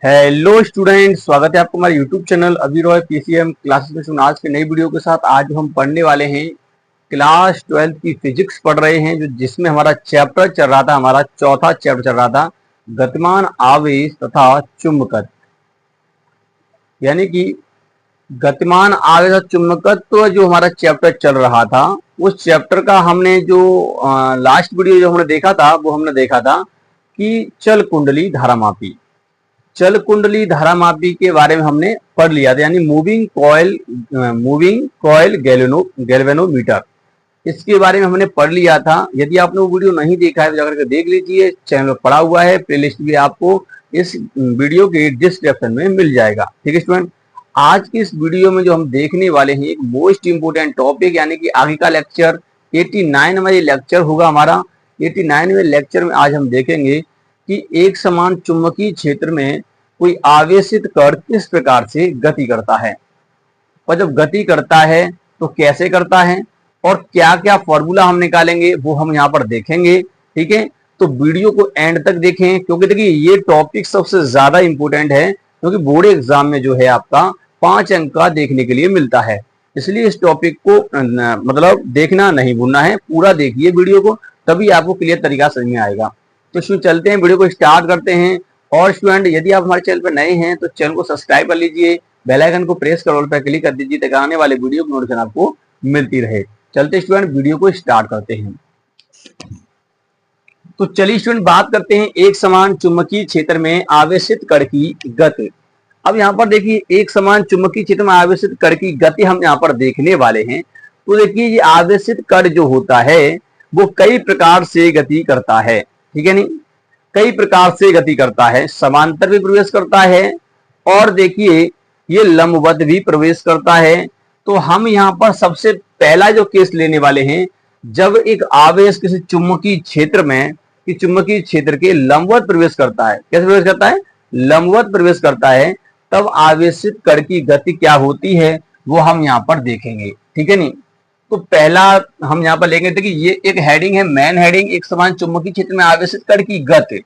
Hello student, स्वागत है आपको हमारे यूट्यूब चैनल अभी रॉय पीसीएम क्लासेस में। आज के नई वीडियो के साथ आज हम पढ़ने वाले हैं क्लास 12 की फिजिक्स पढ़ रहे हैं, जो जिसमें हमारा चैप्टर चल रहा था, हमारा चौथा चैप्टर चल रहा था गतिमान आवेश तथा चुंबकत्व। यानी कि गतिमान आवेश और चुंबकत्व जो हमारा चैप्टर चल रहा था, उस चैप्टर का हमने जो लास्ट वीडियो जो हमने देखा था, वो हमने देखा था कि चल कुंडली धारामापी, चल कुंडली धारामापी के बारे में हमने पढ़ लिया था। यानी मूविंग कॉयल गैल्वेनोमीटर, इसके बारे में हमने पढ़ लिया था। यदि आपने वो वीडियो नहीं देखा है तो जाकर के देख लीजिए, चैनल पर पड़ा हुआ है, प्लेलिस्ट भी आपको इस वीडियो के डिस्क्रिप्शन में मिल जाएगा। ठीक है स्टूडेंट, आज की इस वीडियो में जो हम देखने वाले हैं एक मोस्ट इंपोर्टेंट टॉपिक, यानी कि आगे का लेक्चर 89 में ये लेक्चर होगा हमारा। 89वें लेक्चर में आज हम देखेंगे कि एक समान चुंबकीय क्षेत्र में कोई आवेशित कण किस प्रकार से गति करता है, और जब गति करता है तो कैसे करता है, और क्या क्या फॉर्मूला हम निकालेंगे वो हम यहाँ पर देखेंगे। ठीक है, तो वीडियो को एंड तक देखें, क्योंकि देखिए ये टॉपिक सबसे ज्यादा इंपॉर्टेंट है, क्योंकि बोर्ड एग्जाम में जो है आपका 5 अंक का देखने के लिए मिलता है। इसलिए इस टॉपिक को मतलब देखना नहीं भूलना है, पूरा देखिए वीडियो को, तभी आपको क्लियर तरीका समझ में आएगा। तो शुरू चलते हैं, वीडियो को स्टार्ट करते हैं। और स्टूडेंट, यदि आप हमारे चैनल पर नए हैं तो चैनल को सब्सक्राइब कर लीजिए, बेल आइकन को प्रेस कर ऑल पर क्लिक कर दीजिए, ताकि आने वाले वीडियो की नोटिफिकेशन आपको मिलती रहे। चलते स्टूडेंट, वीडियो को स्टार्ट करते हैं। तो चलिए स्टूडेंट, बात करते हैं एक समान चुंबकीय क्षेत्र में आवेशित कण की गति। अब यहाँ पर देखिए, एक समान चुंबकीय क्षेत्र में आवेशित कण की गति हम यहाँ पर देखने वाले हैं। तो देखिए, ये आवेशित कण जो होता है वो कई प्रकार से गति करता है। ठीक है, नहीं, कई प्रकार से गति करता है। समांतर भी प्रवेश करता है, और देखिए ये लंबवत भी प्रवेश करता है। तो हम यहाँ पर सबसे पहला जो केस लेने वाले हैं, जब एक आवेश किसी चुंबकीय क्षेत्र में, कि चुंबकीय क्षेत्र के लंबवत प्रवेश करता है। कैसे प्रवेश करता है? लंबवत प्रवेश करता है। तब आवेशित कण की गति क्या होती है वो हम यहाँ पर देखेंगे। ठीक है, नहीं, तो पहला हम यहाँ पर लेंगे, देखिए ये एक हेडिंग है, मेन हेडिंग, एक समान चुंबकीय क्षेत्र में आवेशित कण की गति।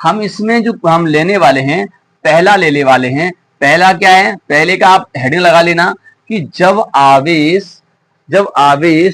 हम इसमें जो हम लेने वाले हैं, पहला लेने वाले हैं। पहला क्या है? पहले का आप हेडिंग लगा लेना कि जब आवेश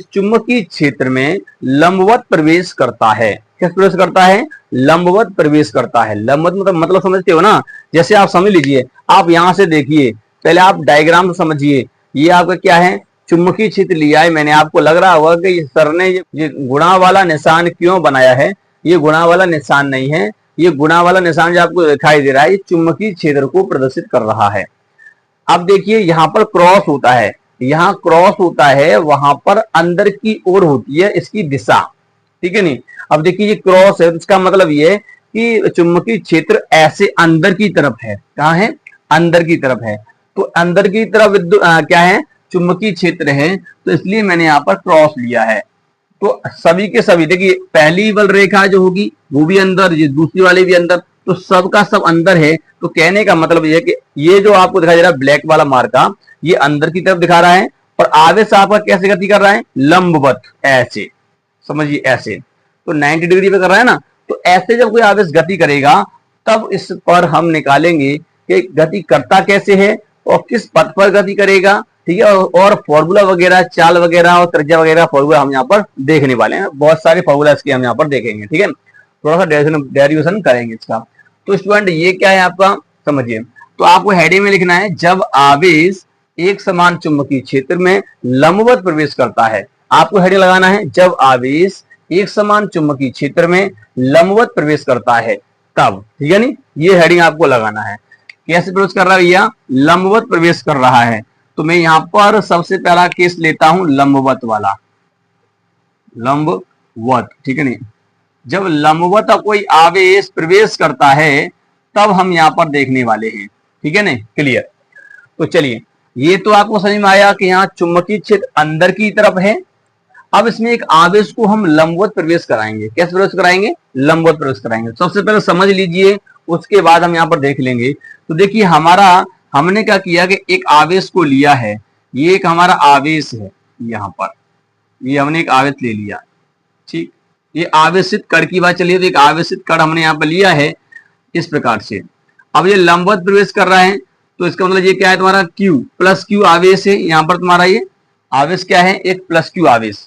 चुंबकीय क्षेत्र में लंबवत प्रवेश करता है। किस प्रवेश करता है? लंबवत प्रवेश करता है। लंबवत मतलब समझते हो ना? जैसे आप समझ लीजिए, आप यहां से देखिए, पहले आप डायग्राम समझिए। ये आपका क्या है? चुंबकीय क्षेत्र लिया है मैंने। आपको लग रहा होगा कि सर ने ये गुणा वाला निशान क्यों बनाया है। ये गुणा वाला निशान नहीं है, ये गुणा वाला निशान जो आपको दिखाई दे रहा है, ये चुंबकीय क्षेत्र को प्रदर्शित कर रहा है। अब देखिए, यहाँ पर क्रॉस होता है, यहाँ क्रॉस होता है, वहां पर अंदर की ओर होती है इसकी दिशा। ठीक है, नहीं, अब देखिए ये क्रॉस है, तो इसका मतलब ये है कि चुंबकीय क्षेत्र ऐसे अंदर की तरफ है। कहाँ है? अंदर की तरफ है। तो अंदर की तरफ क्या है? चुंबकीय क्षेत्र है, तो इसलिए मैंने यहाँ पर क्रॉस लिया है। तो सभी के सभी, देखिए पहली बल रेखा जो होगी वो भी अंदर, ये दूसरी वाली भी अंदर, तो सबका सब अंदर है। तो कहने का मतलब ये है कि ये जो आपको दिखाई दे रहा है ब्लैक वाला मार्का, ये अंदर की तरफ दिखा रहा है, और आवेश आपका कैसे गति कर रहा है? लंबवत, ऐसे समझिए, ऐसे। तो 90 डिग्री पे कर रहा है ना। तो ऐसे जब कोई आवेश गति करेगा, तब इस पर हम निकालेंगे कि गति करता कैसे है और किस पथ पर गति करेगा। ठीक है, और फॉर्मूला वगैरह, चाल वगैरह और त्रिज्या वगैरह फॉर्मूला हम यहाँ पर देखने वाले हैं। बहुत सारे फॉर्मूला इसके हम यहाँ पर देखेंगे। ठीक है, थोड़ा सा डेरिवेशन करेंगे इसका। तो स्टूडेंट, ये क्या है आपका, समझिए। तो आपको हेडिंग में लिखना है, जब आवेश एक समान चुंबकीय क्षेत्र में लंबवत प्रवेश करता है। आपको हेडिंग लगाना है, जब आवेश एक समान चुंबकीय क्षेत्र में लंबवत प्रवेश करता है तब। ठीक है, नहीं, ये हेडिंग आपको लगाना है। कैसे प्रवेश कर रहा है भैया? लंबवत प्रवेश कर रहा है। तो मैं यहां पर सबसे पहला केस लेता हूं लंबवत वाला, लंबवत। ठीक है, नहीं, जब लंबवत कोई आवेश प्रवेश करता है तब हम यहां पर देखने वाले हैं। ठीक है, नहीं, क्लियर। तो चलिए, ये तो आपको समझ में आया कि यहाँ चुंबकीय क्षेत्र अंदर की तरफ है। अब इसमें एक आवेश को हम लंबवत प्रवेश कराएंगे। कैसे प्रवेश कराएंगे? लंबवत प्रवेश कराएंगे। सबसे पहले समझ लीजिए, उसके बाद हम यहाँ पर देख लेंगे। तो देखिए, हमने क्या किया कि एक आवेश को लिया है, ये एक हमारा आवेश है, यहाँ पर ये हमने एक आवेश ले लिया। ठीक, ये आवेशित कण की बात चलिए, तो एक आवेशित कण हमने यहाँ पर लिया है इस प्रकार से। अब ये लंबवत प्रवेश कर रहा है तो इसका मतलब ये क्या है, तुम्हारा Q प्लस Q आवेश है। यहाँ पर तुम्हारा ये आवेश क्या है, एक प्लस Q आवेश।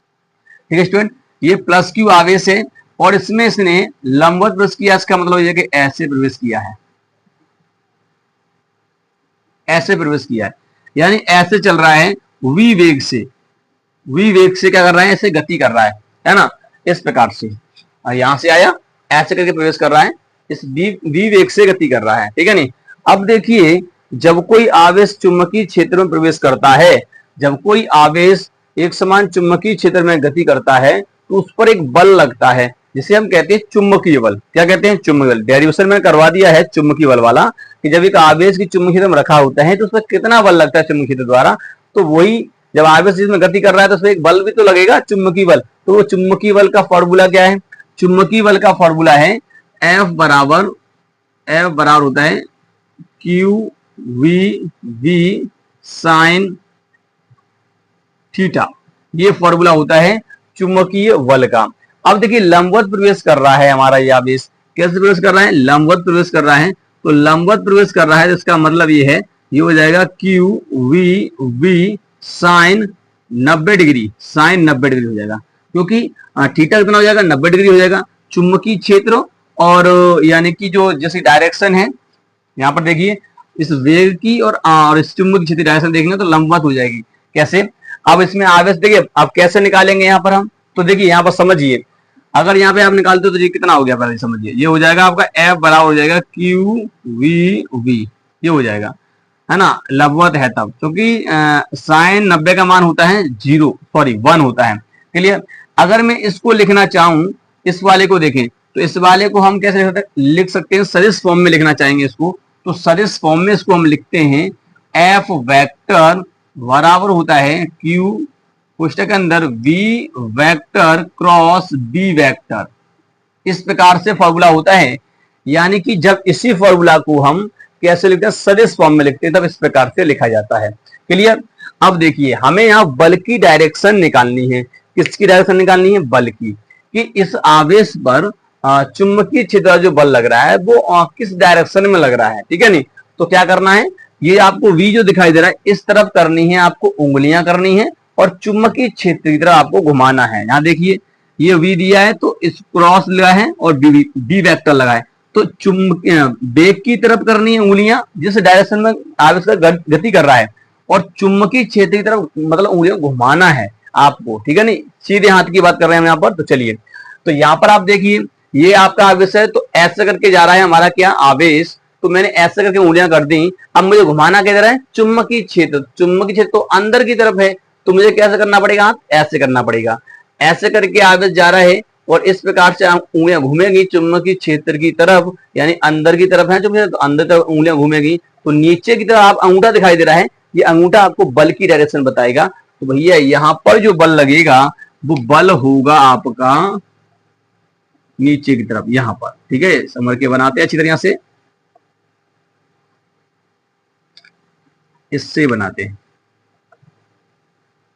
ठीक है स्टूडेंट, ये प्लस Q आवेश है और इसमें इसने लंबवत प्रवेश किया, इसका मतलब ये कि ऐसे प्रवेश किया है, ऐसे प्रवेश किया है, यानी ऐसे चल रहा है v वेग से, v वेग से क्या कर रहा है, ऐसे गति कर रहा है ना, इस प्रकार से। यहां से आया, ऐसे करके प्रवेश कर रहा है, इस v वेग से गति कर रहा है। ठीक है नहीं। अब देखिए, जब कोई आवेश चुंबकीय क्षेत्र में प्रवेश करता है, जब कोई आवेश एक समान चुंबकीय क्षेत्र में गति करता है तो उस पर एक बल लगता है जिसे हम कहते हैं चुंबकीय बल। क्या कहते हैं, चुंबकीय बल। डेरिवेशन में करवा दिया है चुंबकीय बल वाला, कि जब एक आवेश की चुंबकीय क्षेत्र में रखा होता है तो उस पर कितना बल लगता है चुंबकीय क्षेत्र द्वारा। तो वही जब आवेश जिसमें गति कर रहा है तो उसमें एक बल भी तो लगेगा, चुंबकीय बल। तो वो चुंबकीय बल का फॉर्मूला क्या है, चुंबकीय बल का फॉर्मूला है F बराबर होता है क्यू वी साइन थीटा। ये फॉर्मूला होता है चुंबकीय बल का। अब देखिए, लंबवत प्रवेश कर रहा है हमारा ये आवेश, कैसे प्रवेश कर रहा है, लंबवत प्रवेश कर रहा है। तो लंबवत प्रवेश कर रहा है तो इसका मतलब ये है, ये हो जाएगा Q V sine 90 degree, sine 90 degree हो जाएगा, क्योंकि थीटा कितना हो जाएगा, 90 डिग्री हो जाएगा। चुंबकीय क्षेत्र और यानी कि जो जैसी डायरेक्शन है, यहाँ पर देखिए इस वेग की और इस चुंबकीय क्षेत्र डायरेक्शन देखेंगे तो लंबवत हो जाएगी। कैसे, अब इसमें आवेश देखिए, अब कैसे निकालेंगे यहाँ पर हम, तो देखिए यहाँ पर समझिए, अगर यहाँ पे आप निकालते हो तो ये कितना हो गया पहले समझिए, ये हो जाएगा आपका F बराबर हो जाएगा क्यू वी, ये हो जाएगा, है ना, लंबवत है तब, क्योंकि साइन 90 का मान होता है 1 होता है। क्लियर। अगर मैं इसको लिखना चाहूं, इस वाले को देखें तो इस वाले को हम कैसे लिख सकते हैं, सदिश फॉर्म में लिखना चाहेंगे इसको, तो सदिश फॉर्म में इसको हम लिखते हैं F वेक्टर बराबर होता है Q पुस्तक के अंदर V vector cross B vector. इस प्रकार से फॉर्मूला होता है। यानी कि जब इसी फॉर्मूला को हम कैसे लिखते हैं, सदिश फॉर्म में लिखते हैं, तब इस प्रकार से लिखा जाता है। क्लियर। अब देखिए, हमें यहाँ बल की डायरेक्शन निकालनी है। किसकी डायरेक्शन निकालनी है, बल की, कि इस आवेश पर चुंबकीय क्षेत्र जो बल लग रहा है वो किस डायरेक्शन में लग रहा है। ठीक है नहीं। तो क्या करना है, ये आपको V जो दिखाई दे रहा है इस तरफ करनी है, आपको उंगलियां करनी है और चुंबकीय क्षेत्र की तरफ आपको घुमाना है। यहाँ देखिए, ये V दिया है तो इस क्रॉस लगा है और B वेक्टर लगा है, तो बेग की तरफ करनी है उंगलियां, जिस डायरेक्शन में आवेश का गति कर रहा है, और चुंबकीय क्षेत्र की तरफ मतलब उंगलियां घुमाना है आपको। ठीक है नहीं, सीधे हाथ की बात कर रहे हैं हम यहाँ पर। तो चलिए, तो यहाँ पर आप देखिए, ये आपका आवेश है तो ऐसे करके जा रहा है हमारा क्या आवेश, तो मैंने ऐसे करके उंगलियां कर दी। अब मुझे घुमाना किधर है, चुंबकीय क्षेत्र, चुंबकीय क्षेत्र तो अंदर की तरफ है, तो मुझे कैसे करना पड़ेगा, ऐसे करना पड़ेगा। ऐसे करके आवेश जा रहा है और इस प्रकार से उंगलियां घूमेगी चुंबकीय क्षेत्र की तरफ, यानी अंदर की तरफ है तो अंदर तरफ उंगलियां घूमेगी। तो नीचे की तरफ आप अंगूठा दिखाई दे रहा है, ये अंगूठा आपको बल की डायरेक्शन बताएगा। तो भैया यहाँ पर जो बल लगेगा वो बल होगा आपका नीचे की तरफ, यहां पर। ठीक है, समझ के बनाते हैं अच्छी तरह से, इससे बनाते हैं।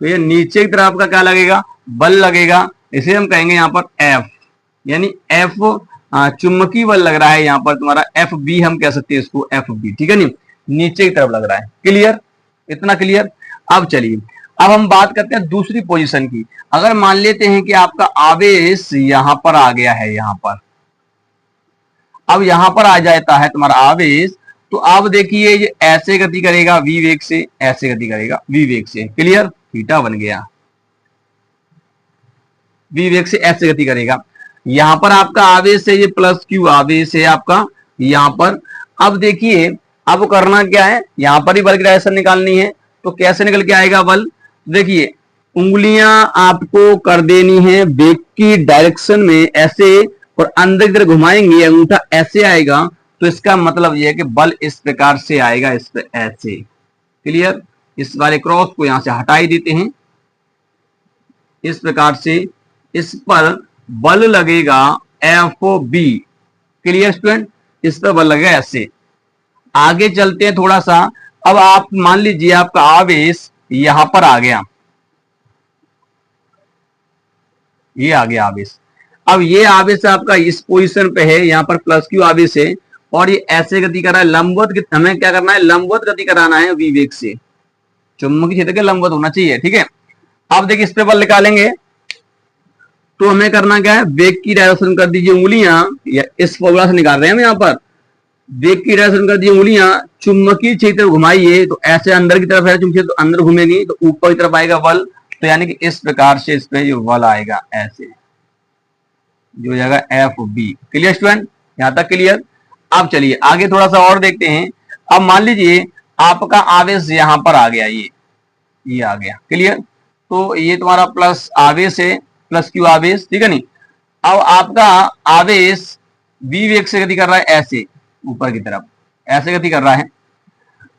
तो ये नीचे की तरफ आपका क्या लगेगा, बल लगेगा, इसे हम कहेंगे यहाँ पर F, यानी F चुंबकीय बल लग रहा है यहाँ पर तुम्हारा FB, हम कह सकते हैं इसको FB। ठीक है नहीं, नीचे की तरफ लग रहा है। क्लियर, इतना क्लियर। अब चलिए, अब हम बात करते हैं दूसरी पोजीशन की। अगर मान लेते हैं कि आपका आवेश यहां पर आ गया है, यहां पर, अब यहां पर आ जाता है तुम्हारा आवेश, तो अब देखिए ये ऐसे गति करेगा V वेग से, ऐसे गति करेगा V वेग से। क्लियर, थीटा बन गया, V वेग से ऐसे गति करेगा। यहां पर आपका आवेश है, ये प्लस Q आवेश है आपका यहां पर। अब देखिए, अब करना क्या है, यहां पर ही बल की डायरेक्शन निकालनी है। तो कैसे निकल के आएगा बल, देखिए उंगलियां आपको कर देनी है बेग की डायरेक्शन में ऐसे, और अंदर की तरफ घुमाएंगे, अंगूठा ऐसे आएगा, तो इसका मतलब यह है कि बल इस प्रकार से आएगा, इस पे ऐसे। क्लियर, इस वाले क्रॉस को यहां से हटा ही देते हैं, इस प्रकार से इस पर बल लगेगा FB। क्लियर स्टूडेंट, इस पर बल लगेगा ऐसे। आगे चलते हैं थोड़ा सा। अब आप मान लीजिए आपका आवेश यहां पर आ गया, ये आ गया आवेश। अब ये आवेश आपका इस पोजीशन पे है, यहां पर प्लस Q आवेश है, और ये ऐसे गति कर रहा है लंबवत, हमें क्या करना है, लंबवत गति कराना है v वेग से, चुंबकीय क्षेत्र के लंबवत होना चाहिए, ठीक है। अब देखिए इस पे बल निकालेंगे तो हमें करना क्या है, वेग की डायरेक्शन कर दीजिए उंगलियां, या इस फॉर्मूला से निकाल रहे हैं हम यहाँ पर, वेग की डायरेक्शन कर दीजिए उंगलियां, चुंबकीय क्षेत्र घुमाइए तो ऐसे अंदर की तरफ है चुंबकीय क्षेत्र, तो अंदर घूमेगी तो ऊपर की तरफ आएगा बल, तो यानी कि इस प्रकार से इस पे जो बल आएगा ऐसे जो हो जाएगा एफ बी। क्लियर स्टूडेंट, यहां तक क्लियर। अब चलिए आगे थोड़ा सा और देखते हैं। अब मान लीजिए आपका आवेश यहां पर आ गया, ये आ गया, क्लियर। तो ये तुम्हारा प्लस आवेश है, प्लस क्यू आवेश, ठीक है नहीं। अब आपका आवेश v वेग से गति कर रहा है ऐसे ऊपर की तरफ, ऐसे गति कर रहा है।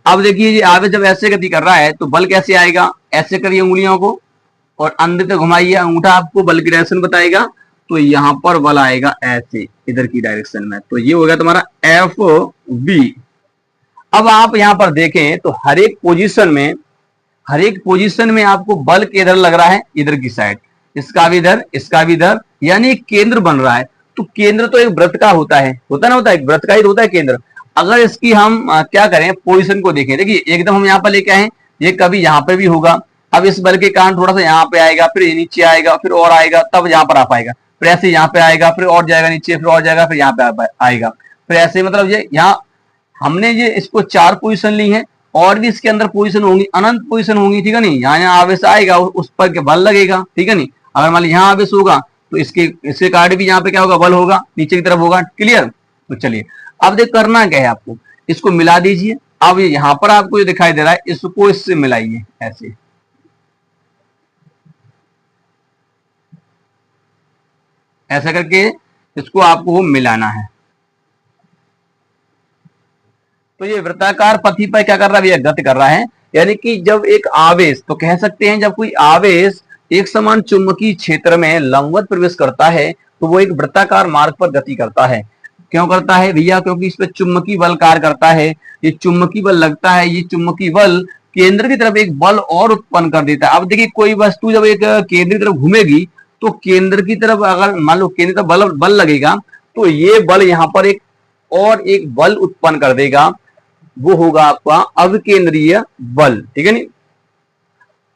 अब देखिए ये आवेश जब ऐसे गति कर रहा है तो बल कैसे आएगा, ऐसे करिए उंगलियों को और अंदर तक घुमाइए, अंगूठा आपको बल की डायरेक्शन बताएगा, तो यहां पर बल आएगा ऐसे इधर की डायरेक्शन में, तो ये हो गया तुम्हारा एफ बी। अब आप यहां पर देखें तो हर एक पोजीशन में आपको बल किधर लग रहा है, इधर की साइड, इसका भी इधर, इसका भी इधर, यानी एक केंद्र बन रहा है। तो केंद्र तो एक वृत्त का होता है ना, होता है एक वृत्त का ही होता है केंद्र। अगर इसकी हम क्या करें, पोजीशन को देखें, देखिए एकदम हम यहाँ पर लेके आए, ये कभी यहाँ पे भी होगा, अब इस बल के कारण थोड़ा सा यहाँ पे आएगा, फिर नीचे आएगा, फिर और आएगा, तब यहाँ पर आ पाएगा, फिर ऐसे यहाँ पे आएगा, फिर और जाएगा नीचे, फिर और जाएगा, फिर यहाँ पे आएगा, फिर ऐसे, मतलब ये यहाँ हमने ये इसको 4 पोजीशन ली है, और भी इसके अंदर पोजीशन होंगी, अनंत पोजीशन होंगी, ठीक है नहीं। यहाँ आवेश आएगा उस पर के बल लगेगा, ठीक है नहीं। अगर मान ली यहाँ आवेश होगा तो इसके कारण भी यहाँ पे क्या होगा, बल होगा, नीचे की तरफ होगा, क्लियर। तो चलिए अब देख करना क्या है आपको, इसको मिला दीजिए। अब यहाँ पर आपको जो दिखाई दे रहा है इसको इससे मिलाइए, ऐसे ऐसा करके इसको आपको मिलाना है। तो ये वृत्ताकार पथी पर क्या कर रहा है भैया, गति कर रहा है। यानी कि जब एक आवेश, तो कह सकते हैं जब कोई आवेश एक समान चुंबकीय क्षेत्र में लंबवत प्रवेश करता है तो वो एक वृत्ताकार मार्ग पर गति करता है। क्यों करता है भैया, क्योंकि इस पर चुंबकीय बल कार्य करता है, ये चुंबकीय बल लगता है, ये चुंबकीय बल केंद्र की तरफ एक बल और उत्पन्न कर देता है। अब देखिए कोई वस्तु जब एक केंद्र की तरफ घूमेगी तो केंद्र की तरफ अगर मान लो केंद्र की तरफ बल लगेगा तो ये बल यहाँ पर एक बल उत्पन्न कर देगा, वो होगा आपका अवकेंद्रीय बल, ठीक है नहीं।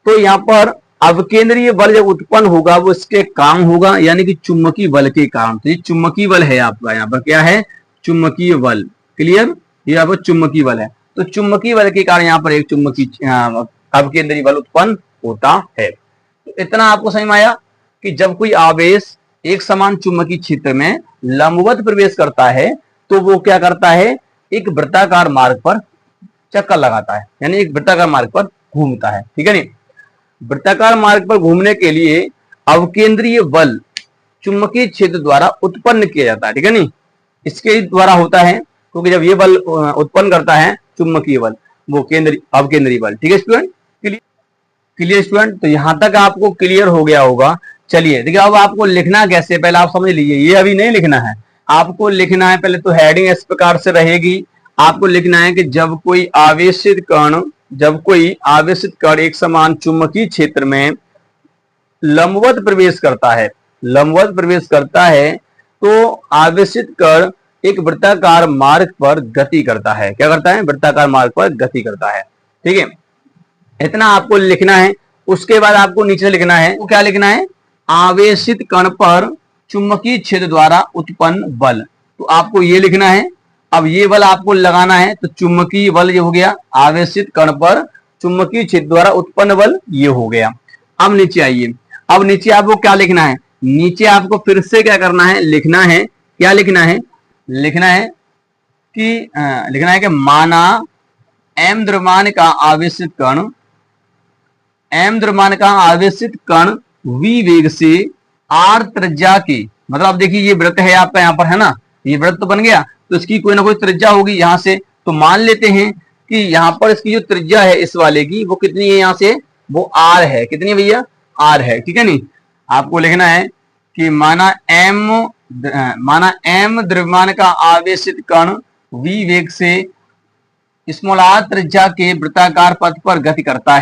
तो यहाँ पर अवकेंद्रीय बल जब उत्पन्न होगा वो इसके कारण होगा, यानी कि चुंबकीय बल के कारण। तो ये चुंबकीय बल है आपका, यहाँ पर क्या है, चुंबकीय बल, क्लियर। ये आपका चुंबकीय बल है, तो चुंबकीय बल के कारण यहाँ पर एक चुंबकीय अवकेंद्रीय बल उत्पन्न होता है। तो इतना आपको समझ में आया कि जब कोई आवेश एक समान चुंबकीय क्षेत्र में लंबवत प्रवेश करता है तो वो क्या करता है, एक वृत्ताकार मार्ग पर चक्कर लगाता है, यानी एक वृत्ताकार मार्ग पर घूमता है, ठीक है नहीं। वृत्ताकार मार्ग पर घूमने के लिए अवकेंद्रीय बल चुंबकीय क्षेत्र द्वारा उत्पन्न किया जाता है, ठीक है नहीं, इसके द्वारा होता है, क्योंकि जब ये बल उत्पन्न करता है चुंबकीय बल, वो अवकेंद्रीय बल, ठीक है स्टूडेंट, क्लियर स्टूडेंट। तो यहां तक आपको क्लियर हो गया होगा। चलिए देखिए अब आपको लिखना कैसे, पहले आप समझ लीजिए, ये अभी नहीं लिखना है, आपको लिखना है पहले तो हेडिंग इस प्रकार से रहेगी। आपको लिखना है कि जब कोई आवेशित कण एक समान चुंबकीय क्षेत्र में लंबवत प्रवेश करता है तो आवेशित कण एक वृत्ताकार मार्ग पर गति करता है। क्या करता है, वृत्ताकार मार्ग पर गति करता है, ठीक है। इतना आपको लिखना है। उसके बाद आपको नीचे लिखना है, वो क्या लिखना है, आवेशित कण पर चुंबकीय क्षेत्र द्वारा उत्पन्न बल, तो आपको ये लिखना है। अब ये बल आपको लगाना है, तो चुंबकीय बल ये हो गया, आवेशित कण पर चुंबकीय क्षेत्र द्वारा उत्पन्न बल ये हो गया। अब नीचे आइए, अब नीचे आपको क्या लिखना है, नीचे आपको फिर से क्या करना है, लिखना है, क्या लिखना है, लिखना है कि माना m द्रव्यमान का आवेशित कण v वेग से r त्रिज्या के, मतलब देखिए ये वृत्त है आपका, यहाँ पर है ना, ये वृत्त बन गया, तो इसकी कोई ना कोई त्रिज्या होगी यहाँ से। तो मान लेते हैं कि यहाँ पर इसकी जो त्रिज्या है इस वाले की वो कितनी है, यहाँ से वो r है, कितनी है भैया, r है, ठीक है नहीं। आपको लिखना है कि माना m द्रव्यमान का आवेशित कण v वेग से स्मॉल r त्रिज्या के वृत्ताकार पथ पर गति करता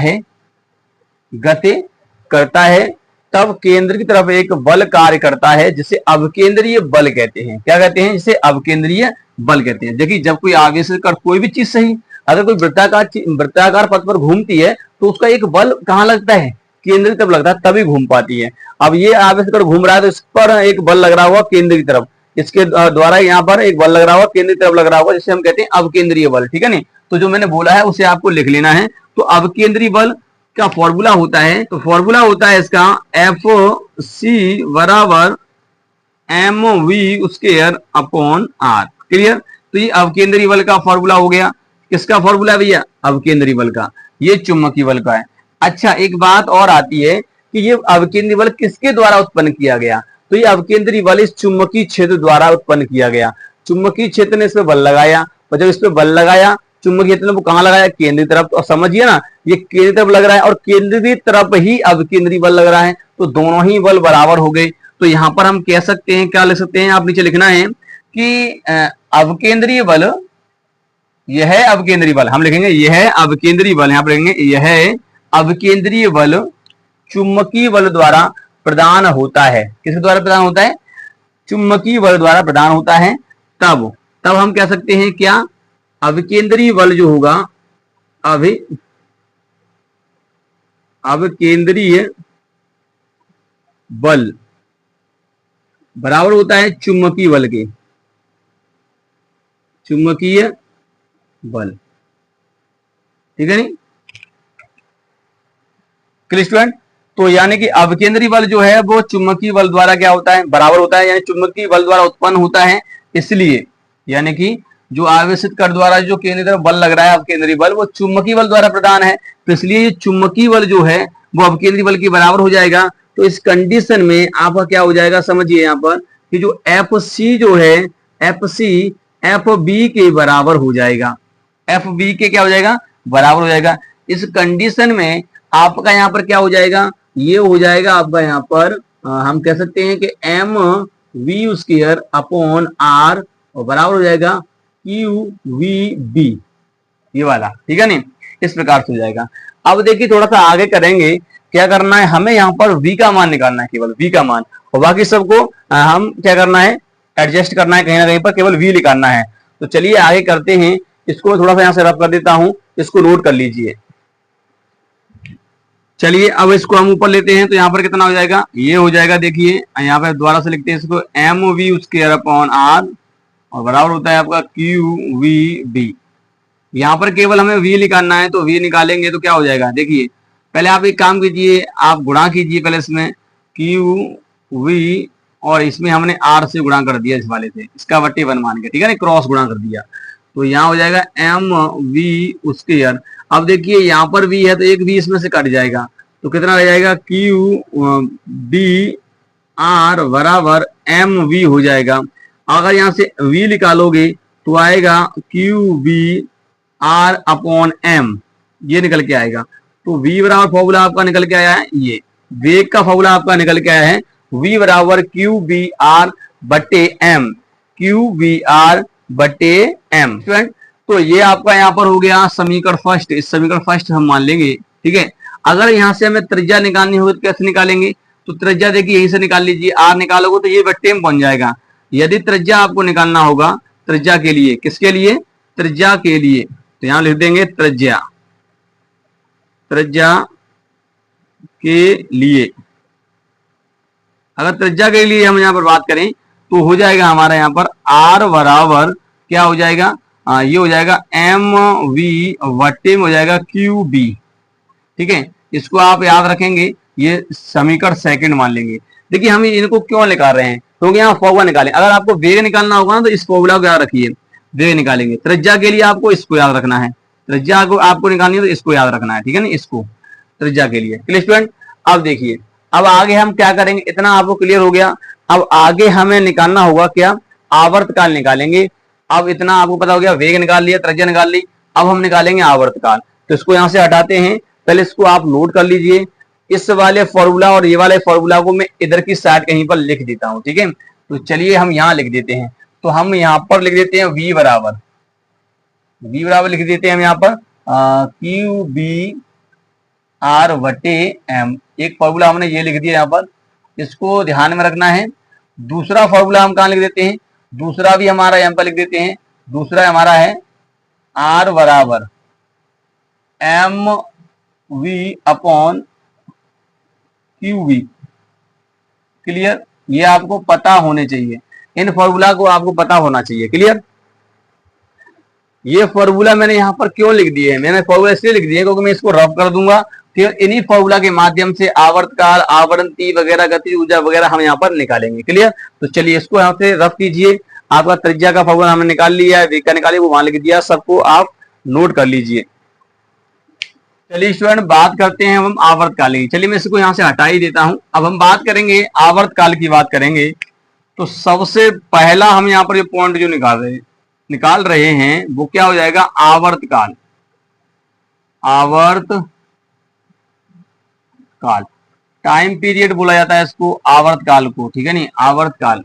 है, तब केंद्र की तरफ एक बल कार्य करता है जिसे अवकेंद्रीय बल कहते हैं। क्या कहते हैं? जिसे अवकेंद्रीय बल कहते हैं। देखिए जब कोई आवेशित कर कोई भी चीज सही, अगर कोई वृत्ताकार पथ पर घूमती है तो उसका एक बल कहाँ लगता है? केंद्र की तरफ लगता है, तभी घूम पाती है। अब ये आवेशित कर घूम रहा है तो इस पर एक बल लग रहा हुआ केंद्र की तरफ, इसके द्वारा यहाँ पर एक बल लग रहा हुआ केंद्र की तरफ लग रहा हुआ, जिसे हम कहते हैं अवकेंद्रीय बल। ठीक है नहीं? तो जो मैंने बोला है उसे आपको लिख लेना है। तो अवकेंद्रीय बल का फॉर्मूला होता है, तो फॉर्मूला होता है इसका एफ सी बराबर M V square upon R. Clear? तो ये अवकेंद्रीय बल का फॉर्मूला हो गया। किसका फॉर्मूला भैया? अवकेंद्रीय बल का। ये चुंबकीय बल का है। अच्छा, एक बात और आती है कि ये अवकेंद्रीय बल किसके द्वारा उत्पन्न किया गया? तो ये अवकेंद्रीय बल इस चुंबकीय क्षेत्र द्वारा उत्पन्न किया गया। चुंबकीय क्षेत्र ने इस पर बल लगाया, और जब इस पर बल लगाया चुंबकीय क्षेत्र ने वो कहां लगाया? केंद्र की तरफ। तो समझिए ना, ये केंद्र की तरफ लग रहा है और केंद्र की तरफ ही अवकेंद्रीय बल लग रहा है, तो दोनों ही बल बराबर हो गए। तो यहां पर हम कह सकते हैं, क्या लिख सकते हैं? आप नीचे लिखना है कि अवकेंद्रीय बल, यह है अवकेंद्रीय बल, हम लिखेंगे यह है अवकेंद्रीय बल, यहां पर लिखेंगे यह है अवकेंद्रीय बल चुंबकीय बल द्वारा प्रदान होता है। किसके द्वारा प्रदान होता है? चुंबकीय बल द्वारा प्रदान होता है। तब तब हम कह सकते हैं क्या? अवकेंद्रीय बल जो होगा, अवकेंद्रीय बल बराबर होता है चुंबकीय बल के, चुंबकीय बल। ठीक है नहीं? Clear student? तो यानी कि अवकेंद्रीय बल जो है वो चुंबकीय बल द्वारा क्या होता है? बराबर होता है, यानी चुंबकीय बल द्वारा उत्पन्न होता है। इसलिए यानी कि जो आवेशित कर द्वारा जो केंद्र की तरफ बल लग रहा है अवकेंद्रीय बल, वो चुंबकीय बल द्वारा प्रदान है। तो इसलिए ये चुंबकीय बल जो है वो अवकेंद्रीय बल के बराबर हो जाएगा। तो इस कंडीशन में आपका क्या हो जाएगा? समझिए यहाँ पर कि जो एफ सी जो है, एफ सी एफ बी के बराबर हो जाएगा। एफ बी के क्या हो जाएगा? बराबर हो जाएगा। इस कंडीशन में आपका यहाँ पर क्या हो जाएगा? ये हो जाएगा आपका यहाँ पर हम कह सकते हैं कि M V square upon R, और बराबर हो जाएगा क्यू वी बी, ये वाला। ठीक है नहीं? इस प्रकार से हो जाएगा। अब देखिए थोड़ा सा आगे करेंगे, क्या करना है हमें? यहाँ पर v का मान निकालना है, केवल v का मान, और बाकी सबको हम क्या करना है? एडजस्ट करना है, कहीं ना कहीं पर केवल v निकालना है। तो चलिए आगे करते हैं। इसको थोड़ा सा यहाँ से रफ कर देता हूं, इसको नोट कर लीजिए। चलिए अब इसको हम ऊपर लेते हैं, तो यहाँ पर कितना हो जाएगा? ये हो जाएगा, देखिए यहाँ पर दोबारा से लिखते हैं इसको, M V square upon R, और बराबर होता है आपका क्यू वी बी। यहाँ पर केवल हमें v निकालना है, तो v निकालेंगे तो क्या हो जाएगा? देखिए पहले आप एक काम कीजिए, आप गुणा कीजिए पहले इसमें क्यू वी, और इसमें हमने r से गुणा कर दिया, इस वाले से इसका बट्टे वन मान के। ठीक है ना? क्रॉस गुणा कर दिया, तो यहाँ हो जाएगा एम वी स्क्वायर। अब देखिए यहाँ पर v है तो एक v इसमें से कट जाएगा, तो कितना रह जाएगा? क्यू बी आर बराबर एम वी हो जाएगा। अगर यहाँ से v निकालोगे तो आएगा Q B R upon M, ये निकल के आएगा। तो v बराबर फॉर्मूला आपका निकल के आया है, ये वेग का फॉर्मूला आपका निकल के आया है, v बराबर क्यू बी आर बटे एम, क्यू बी आर बटे एम। तो ये आपका यहाँ पर हो गया समीकरण फर्स्ट। इस समीकरण फर्स्ट हम मान लेंगे। ठीक है? अगर यहाँ से हमें त्रिज्या निकालनी होगी तो कैसे निकालेंगे? तो त्रिज्या देखिए यहीं से निकाल लीजिए, आर निकालोगे तो ये बट्टे में बन जाएगा। यदि त्रिज्या आपको निकालना होगा, त्रिज्या के लिए, किसके लिए? त्रिज्या के लिए, तो यहां लिख देंगे त्रिज्या, त्रिज्या के लिए। अगर त्रिज्या के लिए हम यहाँ पर बात करें तो हो जाएगा हमारा यहाँ पर आर बराबर क्या हो जाएगा? ये हो जाएगा एम वी वट्टे में हो जाएगा क्यू बी। ठीक है? इसको आप याद रखेंगे, ये समीकरण सेकंड मान लेंगे। देखिए हम इनको क्यों निकाल रहे हैं? क्योंकि यहाँ फॉर्मूला निकालें। अगर आपको वेग निकालना होगा ना तो इस फॉर्मूला को याद रखिए, वेग निकालेंगे। त्रिज्या के लिए आपको इसको याद रखना है, त्रिज्या को आपको निकालनी है तो इसको याद रखना है। ठीक है ना? इसको त्रिज्या के लिए। Clear student? अब देखिए, अब आगे हम क्या करेंगे, इतना आपको क्लियर हो गया। अब आगे हमें निकालना होगा क्या? आवर्तकाल निकालेंगे। अब इतना आपको पता हो गया, वेग निकाल लिया, त्रिज्या निकाल ली, अब हम निकालेंगे आवर्तकाल। तो इसको यहां से हटाते हैं, पहले इसको आप नोट कर लीजिए। इस वाले फॉर्मूला और ये वाले फॉर्मूला को मैं इधर की साइड कहीं पर लिख देता हूं। ठीक है? तो चलिए हम यहां लिख देते हैं। तो हम यहां पर लिख देते हैं v बराबर लिख देते हैं हम यहां पर क्यू बी आर वटे एम। एक फॉर्मूला हमने ये लिख दिया यहाँ पर, इसको ध्यान में रखना है। दूसरा फॉर्मूला हम कहाँ लिख देते हैं, दूसरा भी हमारा यहाँ पर लिख देते हैं। दूसरा हमारा है आर बराबर M V upon Q V. Clear, ये आपको पता होने चाहिए, इन फॉर्मूला को आपको पता होना चाहिए। क्लियर, ये फॉर्मूला मैंने यहाँ पर क्यों लिख दिए है, मैंने फॉर्मूला इसलिए लिख दिया क्योंकि मैं इसको रफ कर दूंगा, फिर इन्हीं फॉर्मूला के माध्यम से आवर्तकाल, आवृत्ति वगैरह, गति ऊर्जा वगैरह हम यहाँ पर निकालेंगे। क्लियर, तो चलिए इसको यहाँ से रफ कीजिए। आपका त्रिज्या का फॉर्मूला हमने निकाल लिया है, वेग का निकालिए, वो वहां लिख दिया, सबको आप नोट कर लीजिए। चलिए स्टूडेंट, बात करते हैं हम आवर्तकाल की। चलिए मैं इसको यहाँ से हटा ही देता हूं। अब हम बात करेंगे आवर्तकाल की, बात करेंगे तो सबसे पहला हम यहाँ पर ये पॉइंट जो निकाल रहे हैं वो क्या हो जाएगा, आवर्तकाल। आवर्तकाल, टाइम पीरियड बोला जाता है इसको, आवर्तकाल को। ठीक है नहीं, आवर्तकाल,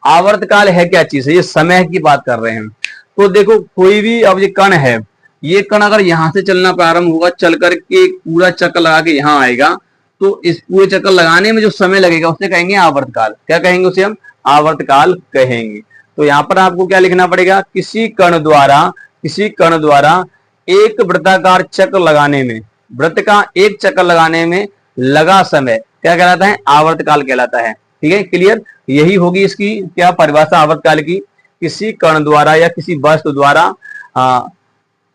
आवर्तकाल है क्या चीज है, ये समय की बात कर रहे हैं। तो देखो कोई भी, अब ये कण है, ये कण अगर यहां से चलना प्रारंभ होगा, चल करके पूरा चक्कर लगा के यहां आएगा, तो इस पूरे चक्कर लगाने में जो समय लगेगा उसे कहेंगे आवर्तकाल। क्या कहेंगे उसे हम, आवर्तकाल कहेंगे। तो यहाँ पर आपको क्या लिखना पड़ेगा, किसी कण द्वारा एक वृत्ताकार चक्र लगाने में, वृत्त का एक चक्कर लगाने में लगा समय क्या कहलाता है, आवर्तकाल कहलाता है। ठीक है, क्लियर, यही होगी इसकी क्या परिभाषा आवर्तकाल की। किसी कण द्वारा या किसी वस्तु द्वारा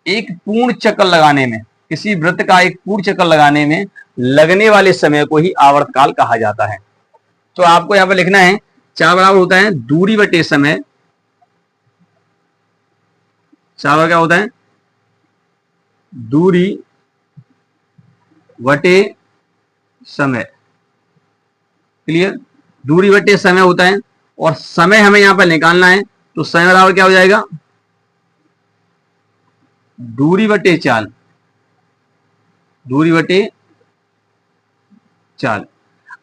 एक पूर्ण चक्कर लगाने में, किसी वृत्त का एक पूर्ण चक्कर लगाने में लगने वाले समय को ही आवर्तकाल कहा जाता है। तो आपको यहां पर लिखना है, चार बराबर होता है दूरी बटे समय। चार क्या होता है, दूरी बटे समय। क्लियर, दूरी बटे समय होता है, और समय हमें यहां पर निकालना है, तो समय बराबर क्या हो जाएगा, दूरी बटे चाल। दूरी बटे चाल।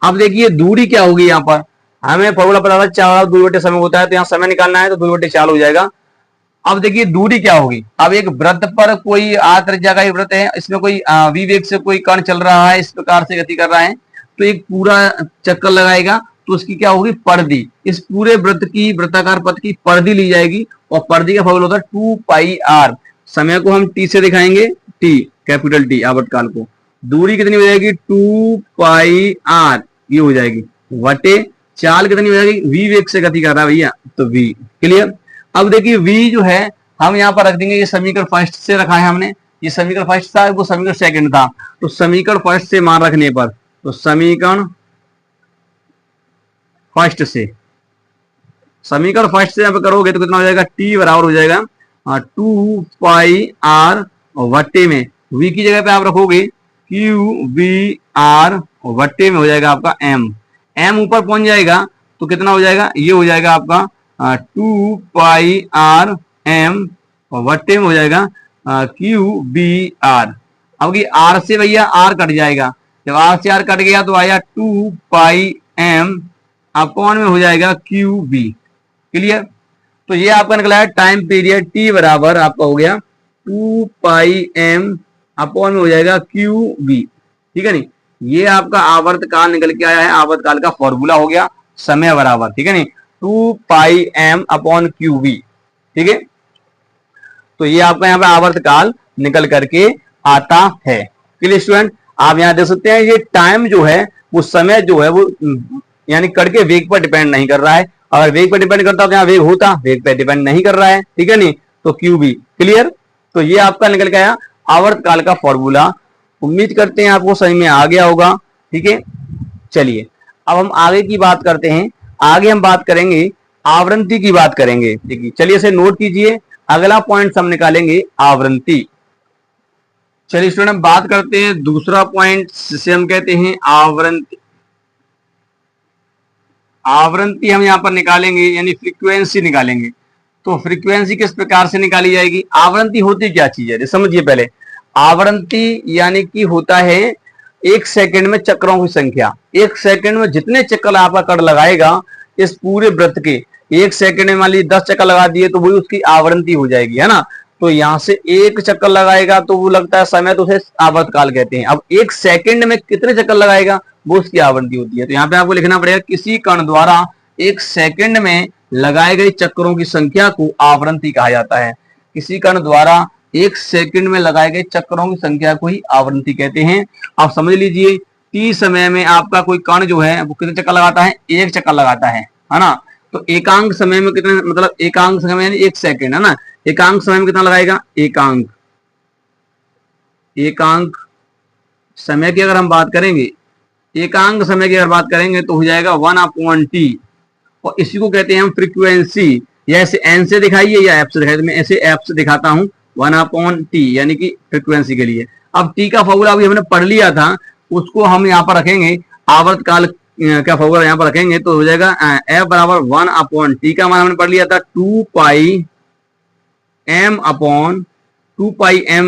अब देखिए दूरी क्या होगी, यहां पर हमें फॉर्मूला पता था, चार दूरी बटे समय होता है, तो यहां समय निकालना है तो दूरी बटे चाल हो जाएगा। अब देखिए दूरी क्या होगी, अब एक वृत्त पर कोई त्रिज्या का वृत्त है, इसमें कोई v वेग से कोई कण चल रहा है, इस प्रकार से गति कर रहा है, तो एक पूरा चक्कर लगाएगा, तो उसकी क्या होगी, परिधि। इस पूरे वृत्त की, वृत्ताकार पथ की परिधि ली जाएगी, और परिधि का फॉर्मूला होता है 2 पाई r। समय को हम t से दिखाएंगे, t, कैपिटल T, आवर्तकाल को। दूरी कितनी हो जाएगी, 2 पाई r, ये हो जाएगी, वटे चाल कितनी हो जाएगी, v वेग से गति कर रहा है भैया, तो v। क्लियर, अब देखिए v जो है हम यहाँ पर रख देंगे, ये समीकरण फर्स्ट से रखा है हमने, ये समीकरण फर्स्ट था, वो समीकरण सेकंड था, तो समीकरण फर्स्ट से मान रखने पर, तो समीकरण फर्स्ट से, समीकरण फर्स्ट से यहाँ पे करोगे तो कितना हो जाएगा, t बराबर हो जाएगा 2 पाई r, वट्टे में v की जगह पे आप रखोगे q v r, वट्टे में हो जाएगा आपका m। m ऊपर पहुंच जाएगा तो कितना हो जाएगा, ये हो जाएगा आपका 2 पाई r m, वट्टे में हो जाएगा q b r। अब ये r से भैया r कट जाएगा, जब r से r कट गया तो आया 2 पाई m अपॉन में हो जाएगा q b। क्लियर, तो ये आपका निकला है टाइम पीरियड t बराबर आपका हो गया 2 पाई m अपॉन में हो जाएगा q b। ठीक है नहीं, ये आपका आवर्तकाल निकल के आया है, आवर्तकाल का फॉर्मूला हो गया समय बराबर, ठीक है नहीं, 2 पाई m अपॉन क्यू बी। ठीक है, तो ये आपका यहाँ पे आवर्तकाल निकल करके आता है। क्लियर स्टूडेंट, आप यहाँ देख सकते हैं ये टाइम जो है वो समय जो है वो यानी कण के वेग पर डिपेंड नहीं कर रहा है। अगर वेग पर डिपेंड करता तो यहाँ वेग होता, वेग पर डिपेंड नहीं कर रहा है, ठीक है नहीं, तो क्यू बी। क्लियर, तो ये आपका निकल के आया आवर्तकाल का फॉर्मूला। उम्मीद करते हैं आपको समझ में आ गया होगा। ठीक है, चलिए अब हम आगे की बात करते हैं। आगे हम बात करेंगे आवृत्ति की बात करेंगे। देखिए चलिए इसे नोट कीजिए, अगला पॉइंट हम निकालेंगे आवृत्ति। चलिए स्टूडेंट बात करते हैं दूसरा पॉइंट, जिसे हम कहते हैं आवृत्ति। आवृत्ति हम यहां पर निकालेंगे यानी फ्रीक्वेंसी निकालेंगे। तो फ्रीक्वेंसी किस प्रकार से निकाली जाएगी, आवृत्ति होती क्या चीज है समझिए पहले। आवृत्ति यानी कि होता है एक सेकंड में चक्रों की संख्या। एक सेकंड में जितने चक्कर आपका कण लगाएगा इस पूरे वृत्त के, एक सेकंड में मान लीजिए 10 चक्कर लगा दिए तो वही उसकी आवृत्ति हो जाएगी, है ना। तो यहां से एक चक्कर लगाएगा तो वो लगता है समय, तो उसे आवर्तकाल कहते हैं। अब एक सेकंड में कितने चक्कर लगाएगा वो उसकी आवृत्ति होती है। तो यहाँ पे आपको लिखना पड़ेगा किसी कण द्वारा एक सेकंड में लगाए गए चक्करों की संख्या को आवृत्ति कहा जाता है। किसी कण द्वारा एक सेकंड में लगाए गए चक्करों की संख्या को ही आवृत्ति कहते हैं। आप समझ लीजिए टी समय में आपका कोई कण जो है वो कितने चक्कर लगाता है, एक चक्कर लगाता है ना। तो एकांक समय में कितने, मतलब एकांक समय यानी एक सेकंड, है ना। एकांक समय में कितना लगाएगा, एकांक समय की अगर हम बात करेंगे, एकांक समय की अगर बात करेंगे तो हो जाएगा 1/t, और इसी को कहते हैं हम फ्रीक्वेंसी। या ऐसे एन से दिखाइए या एफ से दिखाइए, मैं ऐसे एफ से दिखाता हूं 1/t यानी कि फ्रीक्वेंसी के लिए। अब टी का फॉर्मूला अभी हमने पढ़ लिया था, उसको हम यहाँ पर रखेंगे, आवर्तकाल क्या फॉर्मूला यहाँ पर रखेंगे तो हो जाएगा एफ बराबर 1/t का मान हमने पढ़ लिया था 2 पाई m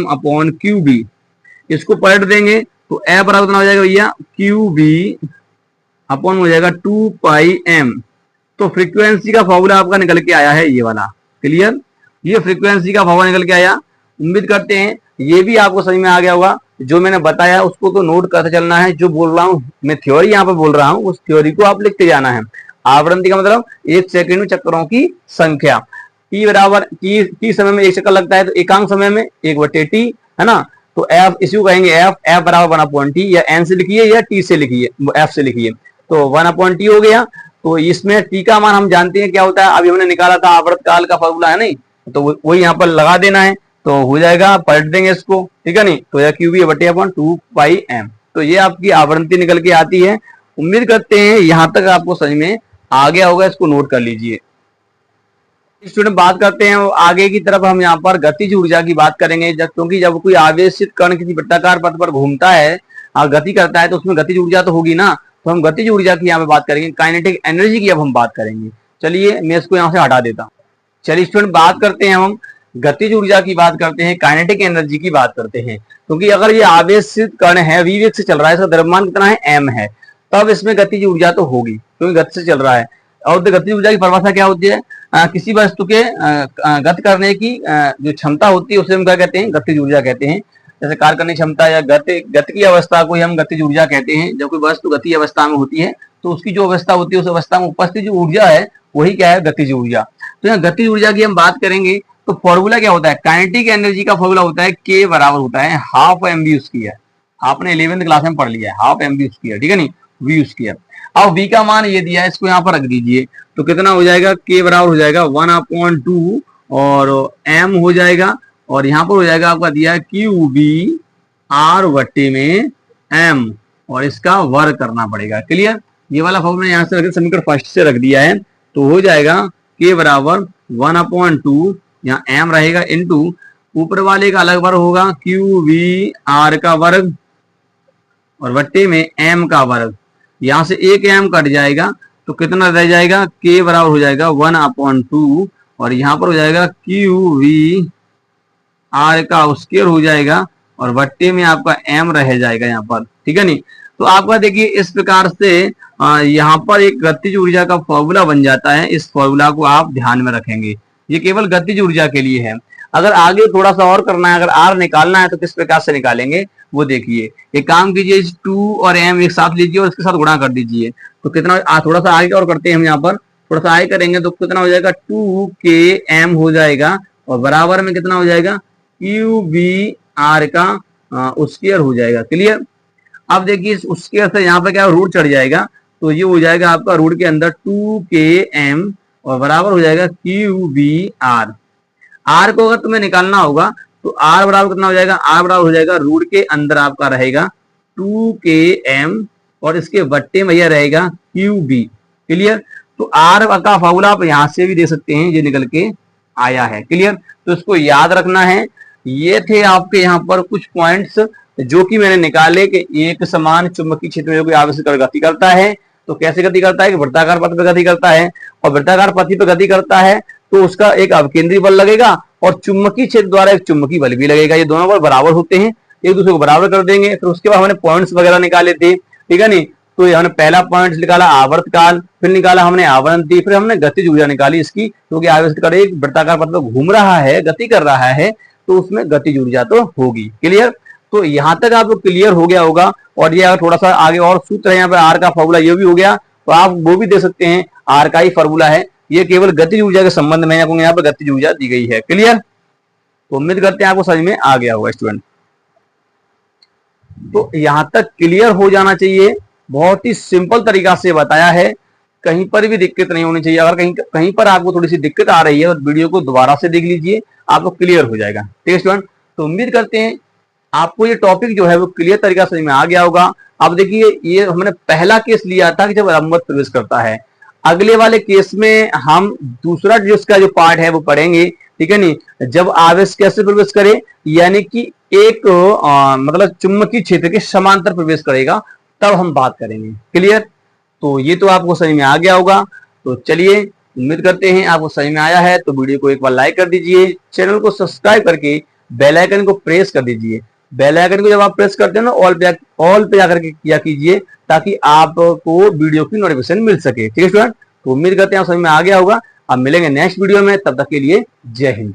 अपॉन QB। इसको पलट देंगे तो एफ बराबर कितना हो जाएगा भैया, QB अपॉन हो जाएगा 2 पाई m। तो फ्रीक्वेंसी का फॉर्मूला आपका निकल के आया है ये वाला। क्लियर, ये फ्रीक्वेंसी का फॉर्मूला निकल के आया। उम्मीद करते हैं ये भी आपको समझ में आ गया होगा। जो मैंने बताया उसको तो नोट करते चलना है। जो बोल रहा हूं मैं थ्योरी यहाँ पे बोल रहा हूं, उस थ्योरी को आप लिखते जाना है। आवृत्ति का मतलब एक सेकंड में चक्करों की संख्या। टी बराबर टी समय में एक चक्कर लगता है तो एकांक समय में 1/t, है ना। तो एफ, इसी को कहेंगे एफ बराबर 1/t, या एन से लिखिए या टी से लिखिए, एफ से लिखिए। तो 1/t हो गया। तो इसमें टी का मान हम जानते हैं क्या होता है, अभी हमने निकाला था आवर्तकाल का फॉर्मूला, है नहीं। तो वही यहाँ पर लगा देना है तो हो जाएगा, पलट देंगे इसको, ठीक है नहीं। तो QB/2 पाई m। तो ये आपकी आवृत्ति निकल के आती है। उम्मीद करते हैं यहां तक आपको समझ में आ गया होगा, इसको नोट कर लीजिए। स्टूडेंट बात करते हैं आगे की तरफ, हम यहाँ पर गतिज ऊर्जा की बात करेंगे। क्योंकि जब कोई आवेशित कण किसी वृत्ताकार पथ पर घूमता है और गति करता है तो उसमें गतिज ऊर्जा तो होगी ना। तो हम गतिज ऊर्जा की यहाँ पे बात करेंगे, काइनेटिक एनर्जी की अब हम बात करेंगे। चलिए मैं इसको यहाँ से हटा देता हूँ। चलिए स्टूडेंट बात करते हैं, हम गतिज ऊर्जा की बात करते हैं, काइनेटिक एनर्जी की बात करते हैं। क्योंकि अगर ये आवेशित कण है, v वेग से चल रहा है, इसका द्रव्यमान कितना है, m है, तब इसमें गतिज ऊर्जा तो होगी क्योंकि गति से चल रहा है। और गतिज ऊर्जा की परिभाषा क्या होती है, किसी वस्तु के गति करने की जो क्षमता होती है उसे हम क्या कहते हैं, गतिज ऊर्जा कहते हैं। जैसे कार्य करने की क्षमता या गति की अवस्था को हम गतिज ऊर्जा कहते हैं। जब कोई वस्तु गति अवस्था में होती है तो उसकी जो अवस्था होती है उस अवस्था में उपस्थित जो ऊर्जा है वही क्या है, गतिज ऊर्जा। तो यहाँ गतिज ऊर्जा की हम बात करेंगे तो फॉर्मूला क्या होता है, काइनेटिक एनर्जी का फॉर्मूला होता है K बराबर होता है हाफ mv स्क्वायर। आपने 11th क्लास में पढ़ लिया है, हाफ mv स्क्वायर, ठीक है नहीं, v स्क्वायर। अब v का मान ये दिया है, इसको यहाँ पर रख दीजिए तो कितना हो जाएगा, K बराबर हो जाएगा 1/2 और m हो जाएगा, और यहाँ पर हो जाएगा आपका दिया है QB r/t में m, और इसका वर्ग करना पड़ेगा। क्लियर, ये वाला फॉर्मूला यहाँ से रख, समीकरण फर्स्ट से रख दिया है तो हो जाएगा K बराबर 1/2, यहाँ m रहेगा इनटू ऊपर वाले का अलग वर्ग होगा QB r का वर्ग और बट्टे में m का वर्ग। यहाँ से एक m कट जाएगा तो कितना रह जाएगा, K बराबर हो जाएगा 1/2 और यहाँ पर हो जाएगा QB r का स्क्वायर हो जाएगा और बट्टे में आपका m रह जाएगा यहाँ पर, ठीक है नहीं। तो आपका देखिए इस प्रकार से यहाँ पर एक गतिज ऊर्जा का फॉर्मूला बन जाता है। इस फॉर्मूला को आप ध्यान में रखेंगे, ये केवल गतिज ऊर्जा के लिए है। अगर आगे थोड़ा सा और करना है, अगर आर निकालना है तो किस प्रकार से निकालेंगे वो देखिए। एक काम कीजिए, 2 और m एक साथ लीजिए और इसके साथ गुणा कर दीजिए तो कितना, थोड़ा सा आगे और करते हैं हम, यहाँ पर थोड़ा सा आगे करेंगे तो कितना हो जाएगा 2km हो जाएगा और बराबर में कितना हो जाएगा QB r का स्क्वायर हो जाएगा। क्लियर, अब देखिए इस स्क्वायर से यहाँ पे क्या रूट चढ़ जाएगा तो ये हो जाएगा आपका रूट के अंदर 2km और बराबर हो जाएगा QB r। r को अगर तुम्हें निकालना होगा तो r बराबर कितना हो जाएगा, r बराबर हो जाएगा रूट के अंदर आपका रहेगा 2km और इसके बट्टे में यह रहेगा QB। क्लियर, तो r का फॉर्मूला आप यहाँ से भी दे सकते हैं, ये निकल के आया है। क्लियर, तो इसको याद रखना है। ये थे आपके यहाँ पर कुछ पॉइंट्स जो कि मैंने निकाले कि एक समान चुंबकीय क्षेत्र में कोई आवेशित कण गति करता है तो कैसे गति करता है कि वृत्ताकार पथ पर गति करता है, और वृत्ताकार पथ पर गति करता है तो उसका एक अवकेंद्री बल लगेगा और चुंबकीय क्षेत्र द्वारा एक चुंबकीय बल भी लगेगा। ये दोनों बल बराबर होते हैं, एक दूसरे को बराबर कर देंगे। फिर उसके बाद हमने पॉइंट्स वगैरह निकाले थे, ठीक है नहीं। तो ये हमने पहला पॉइंट निकाला आवर्त काल, फिर निकाला हमने आवृत्ति, फिर हमने गतिज ऊर्जा निकाली इसकी, क्योंकि आवर्त काल एक वृत्ताकार पथ पर घूम रहा है, गति कर रहा है, तो उसमें गतिज ऊर्जा तो होगी। क्लियर? तो यहां तक आपको क्लियर हो गया होगा। और ये अगर थोड़ा सा आगे और सूत्र है, यहाँ पे आर का फॉर्मूला ये भी हो गया, तो आप वो भी दे सकते हैं। आर का ही फॉर्मूला है, ये केवल गतिज ऊर्जा के संबंध में यहाँ पर गतिज ऊर्जा दी गई है। क्लियर? तो उम्मीद करते हैं आपको समझ में आ गया होगा स्टूडेंट। तो यहां तक क्लियर हो जाना चाहिए, बहुत ही सिंपल तरीका से बताया है, कहीं पर भी दिक्कत नहीं होनी चाहिए। अगर कहीं पर आपको थोड़ी सी दिक्कत आ रही है तो वीडियो को दोबारा से देख लीजिए, आपको क्लियर हो जाएगा। ठीक है स्टूडेंट? तो उम्मीद करते हैं आपको ये टॉपिक जो है वो क्लियर तरीका समझ में आ गया होगा। अब देखिए, ये हमने पहला केस लिया था कि जब लंबवत प्रवेश करता है। अगले वाले केस में हम दूसरा जिसका जो पार्ट है वो पढ़ेंगे। ठीक है नहीं? जब आवेश कैसे प्रवेश करे, यानी कि एक मतलब चुंबकीय क्षेत्र के समांतर प्रवेश करेगा, तब हम बात करेंगे। क्लियर? तो ये तो आपको समझ में आ गया होगा। तो चलिए, उम्मीद करते हैं आपको समझ में आया है। तो वीडियो को एक बार लाइक कर दीजिए, चैनल को सब्सक्राइब करके बेल आइकन को प्रेस कर दीजिए। बेल आइकन को जब आप प्रेस करते हैं ना, ऑल पे जाकर के किया कीजिए, ताकि आपको वीडियो की नोटिफिकेशन मिल सके। ठीक है स्टूडेंट? तो उम्मीद करते हैं आप समझ में आ गया होगा। अब मिलेंगे नेक्स्ट वीडियो में, तब तक के लिए जय हिंद।